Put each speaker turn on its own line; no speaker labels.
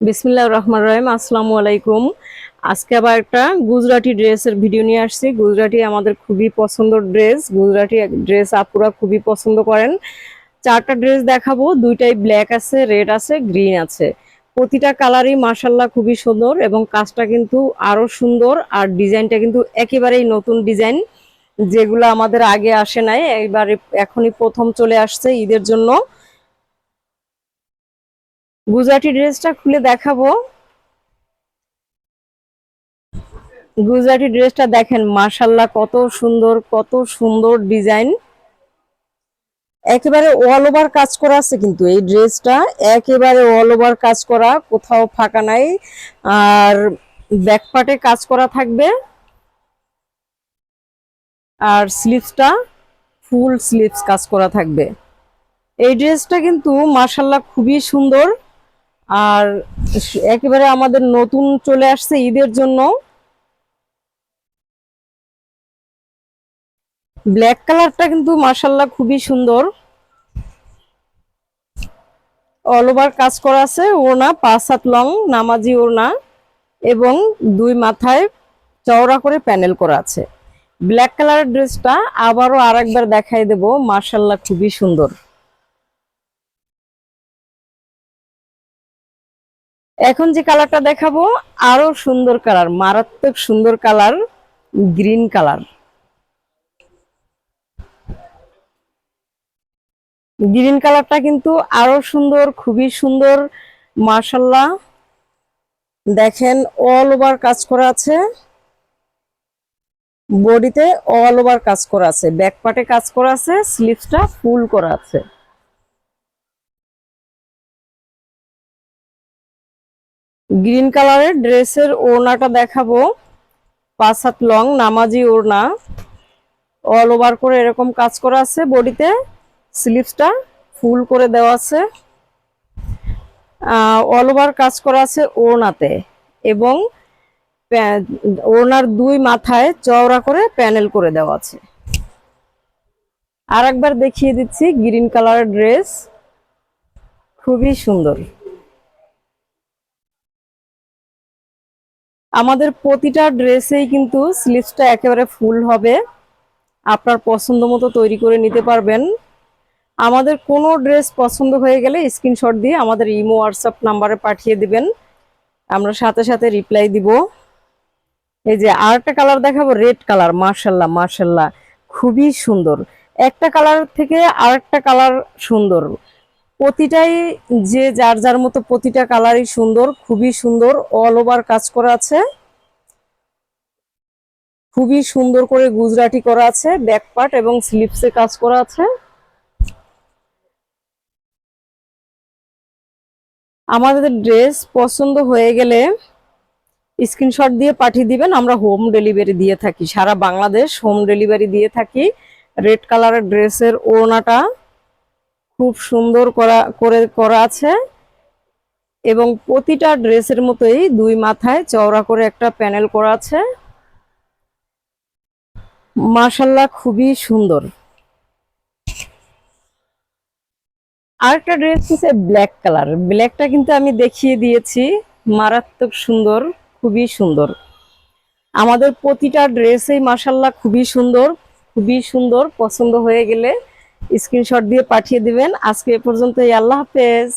বিসমিল্লাহির রহমানির রহিম। আসসালামু আলাইকুম। আজকে আবার একটা গুজরাটি ড্রেসের ভিডিও নিয়ে আসছি। গুজরাটি আমাদের খুবই পছন্দের ড্রেস। গুজরাটি ড্রেস আপুরা খুবই পছন্দ করেন। চারটা ড্রেস দেখাবো, দুইটাই ব্ল্যাক আছে, রেড আছে, গ্রিন আছে। প্রতিটা কালারই মাশাআল্লাহ খুবই সুন্দর এবং কাজটা কিন্তু আরো সুন্দর। আর ডিজাইনটা কিন্তু একেবারেই নতুন ডিজাইন, যেগুলো আমাদের আগে আসে নাই, এবারে এখনই প্রথম চলে আসছে ঈদের জন্য। গুজরাটি ড্রেসটা খুলে দেখাবো। গুজরাটি ড্রেসটা দেখেন, মাশাআল্লাহ কত সুন্দর, কত সুন্দর ডিজাইন। একেবারে অল ওভার কাজ করা আছে, কিন্তু এই ড্রেসটা একেবারে অল ওভার কাজ করা, কোথাও ফাঁকা নাই। আর ব্যাক পার্টে কাজ করা থাকবে, আর স্লিভসটা ফুল স্লিভস কাজ করা থাকবে। এই ড্রেসটা কিন্তু মাশাআল্লাহ খুবই সুন্দর। আর একেবারে আমাদের নতুন চলে আসছে ঈদের জন্য। ব্ল্যাক কালারটা কিন্তু মাশাআল্লাহ খুবই সুন্দর। অল ওভার কাজ করা আছে, ওড়না 5 হাত লং নামাজি ওড়না এবং দুই মাথায় চওড়া করে প্যানেল করা আছে। ব্ল্যাক কালারের ড্রেসটা আবারও আরেকবার দেখাই দেব, মাশাআল্লাহ খুবই সুন্দর। এখন যে কালারটা দেখাবো আরো সুন্দর কালার, মারাত্মক সুন্দর কালার, গ্রিন কালার। গ্রিন কালারটা কিন্তু আরো সুন্দর, খুবই সুন্দর মাশাআল্লাহ। দেখেন অল ওভার কাজ করা আছে, বডিতে অল ওভার কাজ করা আছে, ব্যাক পার্টে কাজ করা আছে, স্লিভসটা ফুল করা আছে। গ্রিন কালারের ড্রেসের ওড়নাটা দেখাবো, 5 হাত লং নামাজি ওড়না, অল ওভার করে এরকম কাজ করা আছে, বডিতে স্লিভসটা ফুল করে দেওয়া আছে, অল ওভার কাজ করা আছে ওড়নাতে এবং ওড়নার দুই মাথায় চওড়া করে প্যানেল করে দেওয়া আছে। আর একবার দেখিয়ে দিচ্ছি গ্রিন কালারের ড্রেস, খুবই সুন্দর। আমাদের প্রতিটা ড্রেসেই কিন্তু স্লিভসটা একেবারে ফুল হবে, আপনার পছন্দ মতো তৈরি করে নিতে পারবেন। আমাদের কোনো ড্রেস পছন্দ হয়ে গেলে স্ক্রিনশট দিয়ে আমাদের ইমো হোয়াটসঅ্যাপ নাম্বারে পাঠিয়ে দিবেন, আমরা সাথে সাথে রিপ্লাই দিব। এই যে আরেকটা কালার দেখাবো, রেড কালার। মাশাআল্লাহ মাশাআল্লাহ খুবই সুন্দর। একটা কালার থেকে আরেকটা কালার সুন্দর, প্রতিটাই যে যার যার মতো প্রতিটা কালারই সুন্দর, খুবই সুন্দর। অল ওভার কাজ করা আছে, খুবই সুন্দর করে গুজরাটি করা আছে, ব্যাক পার্ট এবং স্লিভসে কাজ করা আছে। আমাদের ড্রেস পছন্দ হয়ে গেলে স্ক্রিনশট দিয়ে পাঠিয়ে দিবেন, আমরা হোম ডেলিভারি দিয়ে থাকি, সারা বাংলাদেশ হোম ডেলিভারি দিয়ে থাকি। রেড কালারের ড্রেসের ওড়নাটা খুব সুন্দর করা আছে এবং প্রতিটা ড্রেসের মতোই দুই মাথায় চওড়া করে একটা প্যানেল করা আছে। মাশাআল্লাহ খুবই সুন্দর। আরেকটা ড্রেস হচ্ছে ব্ল্যাক কালার, ব্ল্যাকটা কিন্তু আমি দেখিয়ে দিয়েছি, মারাত্মক সুন্দর, খুবই সুন্দর। আমাদের প্রতিটা ড্রেসই মাশাআল্লাহ খুবই সুন্দর, খুবই সুন্দর। পছন্দ হয়ে গেলে স্ক্রিনশট দিয়ে পাঠিয়ে দিবেন। আজকে এ পর্যন্তই, আল্লাহ হাফেজ।